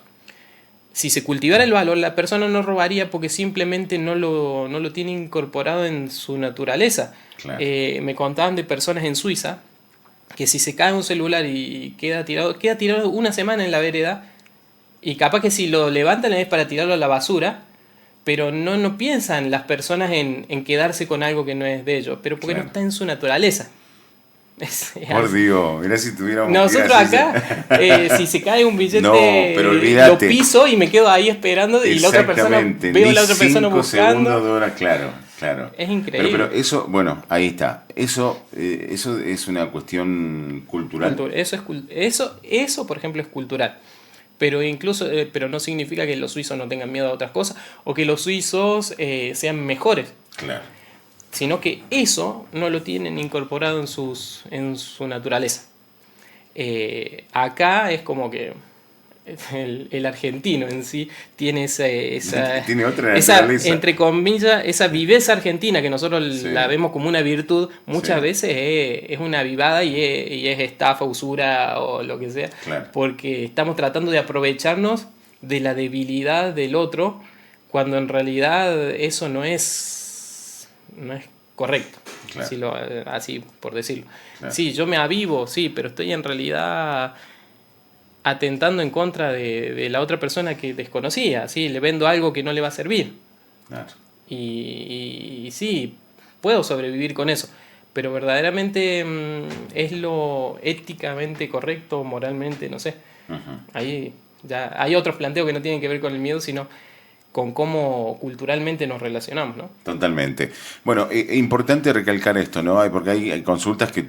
S2: Si se cultivara el valor, la persona no robaría porque simplemente no lo tiene incorporado en su naturaleza.
S1: Claro.
S2: Me contaban de personas en Suiza que si se cae un celular y queda tirado una semana en la vereda, y capaz que si lo levantan es para tirarlo a la basura, pero no piensan las personas en quedarse con algo que no es de ellos, pero porque
S1: Claro.
S2: no está en su naturaleza.
S1: Por Dios, mirá si tuviéramos...
S2: Nosotros
S1: mirá,
S2: acá, si se cae un billete,
S1: No, pero
S2: lo
S1: olvídate.
S2: piso y me quedo ahí esperando y la otra persona,
S1: Exactamente,
S2: veo a
S1: ni
S2: la otra persona
S1: 5 segundos de
S2: buscando.
S1: hora, claro, claro.
S2: Es increíble.
S1: Pero eso, bueno, ahí está. Eso es una cuestión cultural.
S2: Eso, por ejemplo, es cultural. Pero incluso, pero no significa que los suizos no tengan miedo a otras cosas o que los suizos sean mejores.
S1: Claro.
S2: Sino que eso no lo tienen incorporado en su naturaleza. Acá es como que el argentino en sí tiene
S1: Tiene otra
S2: esa,
S1: naturaleza.
S2: entre comillas, esa viveza argentina que nosotros
S1: Sí.
S2: la vemos como una virtud, muchas
S1: Sí.
S2: veces es una avivada y es estafa, usura o lo que sea,
S1: Claro.
S2: porque estamos tratando de aprovecharnos de la debilidad del otro cuando en realidad eso no es correcto,
S1: Claro.
S2: así por decirlo.
S1: Claro.
S2: Sí, yo me avivo, sí, pero estoy en realidad atentando en contra de la otra persona que desconocía, ¿sí? Le vendo algo que no le va a servir.
S1: Claro.
S2: Y sí, puedo sobrevivir con eso, pero verdaderamente es lo éticamente correcto, moralmente, no sé.
S1: Ujú.
S2: Ahí ya hay otros planteos que no tienen que ver con el miedo, sino con cómo culturalmente nos relacionamos, ¿no?
S1: Totalmente. Bueno, importante recalcar esto, ¿no? Porque hay consultas que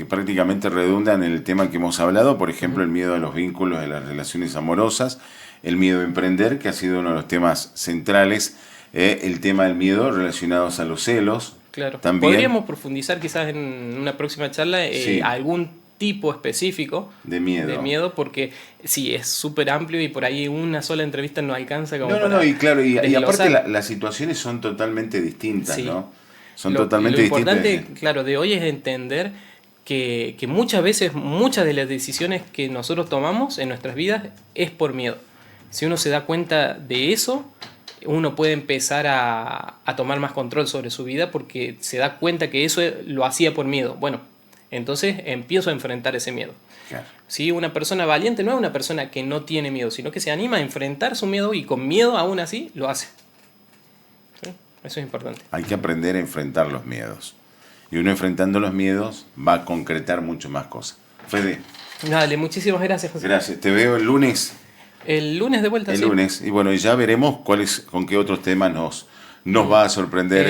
S1: prácticamente redundan en el tema que hemos hablado, por ejemplo, el miedo a los vínculos, de las relaciones amorosas, el miedo a emprender, que ha sido uno de los temas centrales, el tema del miedo relacionados a los celos.
S2: Claro.
S1: También.
S2: Podríamos profundizar quizás en una próxima charla
S1: Sí.
S2: algún tipo específico
S1: De miedo.
S2: porque sí, es súper amplio y por ahí una sola entrevista no alcanza como
S1: No, y claro, y aparte
S2: desglosar.
S1: las situaciones son totalmente distintas,
S2: Sí.
S1: ¿no? Son
S2: Lo
S1: totalmente
S2: importante,
S1: distintas.
S2: claro, de hoy es entender que muchas veces, muchas de las decisiones que nosotros tomamos en nuestras vidas es por miedo. Si uno se da cuenta de eso, uno puede empezar a tomar más control sobre su vida porque se da cuenta que eso lo hacía por miedo. Bueno, entonces empiezo a enfrentar ese miedo.
S1: Claro.
S2: ¿Sí? Una persona valiente no es una persona que no tiene miedo, sino que se anima a enfrentar su miedo y con miedo aún así lo hace. ¿Sí? Eso es importante.
S1: Hay que aprender a enfrentar los miedos. Y uno enfrentando los miedos va a concretar mucho más cosas. Fede,
S2: Dale, muchísimas gracias, José.
S1: gracias. Te veo el lunes.
S2: El lunes de vuelta,
S1: El
S2: sí.
S1: lunes. Y bueno, ya veremos con qué otros temas nos va a sorprender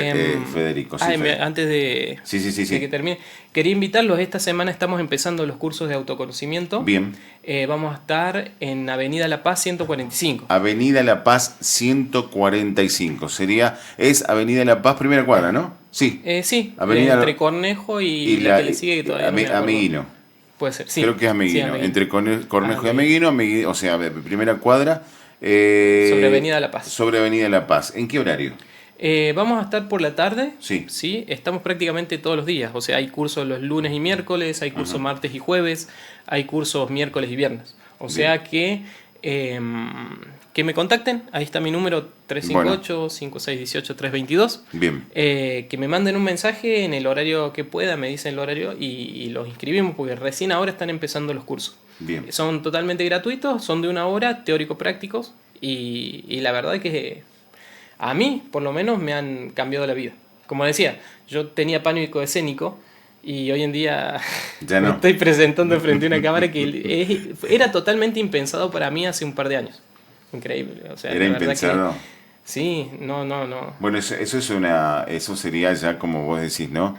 S1: Federico. Sí, Fede.
S2: Antes de,
S1: Sí.
S2: de que termine, quería invitarlos. Esta semana estamos empezando los cursos de autoconocimiento.
S1: Bien.
S2: Vamos a estar en Avenida La Paz 145.
S1: Avenida La Paz 145. Es Avenida La Paz, primera cuadra, ¿no? Sí.
S2: Sí,
S1: Avenida
S2: entre Cornejo y la que le sigue que todavía no me acuerdo.
S1: Ameguino.
S2: Puede ser, sí.
S1: Creo que es Ameguino.
S2: Sí, Ameguino.
S1: Entre Cornejo y Ameguino, o sea, primera cuadra.
S2: Sobre Avenida La Paz.
S1: Sobre Avenida La Paz. ¿En qué horario?
S2: Vamos a estar por la tarde.
S1: Sí.
S2: Estamos prácticamente todos los días. O sea, hay cursos los lunes y miércoles, hay cursos martes y jueves, hay cursos miércoles y viernes. O sea que que me contacten. Ahí está mi número 358-5618-322.
S1: Bien.
S2: Que me manden un mensaje en el horario que pueda, me dicen el horario y los inscribimos porque recién ahora están empezando los cursos.
S1: Bien.
S2: Son totalmente gratuitos, son de 1 hora, teórico-prácticos y la verdad es que a mí, por lo menos, me han cambiado la vida. Como decía, yo tenía pánico escénico y hoy en día
S1: ya no.
S2: me estoy presentando frente a una cámara que era totalmente impensado para mí hace un par de años. Increíble. O sea,
S1: era impensado.
S2: Sí, no.
S1: Bueno, eso sería ya como vos decís, ¿no?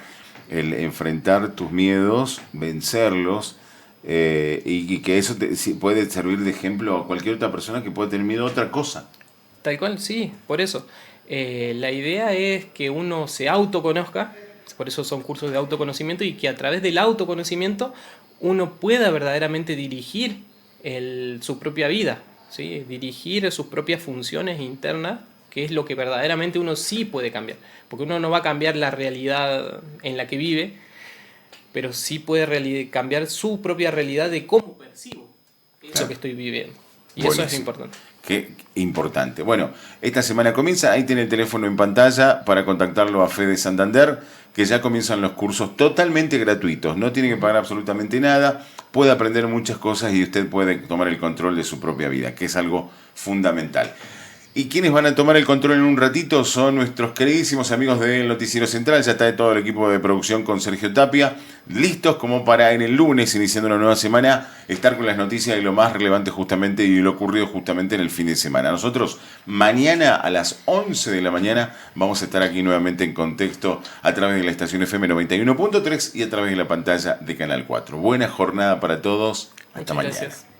S1: El enfrentar tus miedos, vencerlos, y que eso puede servir de ejemplo a cualquier otra persona que pueda tener miedo a otra cosa.
S2: Tal cual, sí, por eso. La idea es que uno se autoconozca, por eso son cursos de autoconocimiento, y que a través del autoconocimiento uno pueda verdaderamente dirigir su propia vida, ¿sí? Dirigir sus propias funciones internas, que es lo que verdaderamente uno sí puede cambiar. Porque uno no va a cambiar la realidad en la que vive, pero sí puede cambiar su propia realidad de cómo percibo eso que estoy viviendo. Y buenísimo. Eso es importante.
S1: Qué importante. Bueno, esta semana comienza, ahí tiene el teléfono en pantalla para contactarlo a Fede Santander, que ya comienzan los cursos totalmente gratuitos, no tiene que pagar absolutamente nada, puede aprender muchas cosas y usted puede tomar el control de su propia vida, que es algo fundamental. Y quienes van a tomar el control en un ratito son nuestros queridísimos amigos del Noticiero Central. Ya está todo el equipo de producción con Sergio Tapia, listos como para en el lunes, iniciando una nueva semana, estar con las noticias y lo más relevante justamente y lo ocurrido justamente en el fin de semana. Nosotros mañana a las 11 de la mañana vamos a estar aquí nuevamente en Contexto a través de la estación FM 91.3 y a través de la pantalla de Canal 4. Buena jornada para todos. Hasta mañana. Gracias.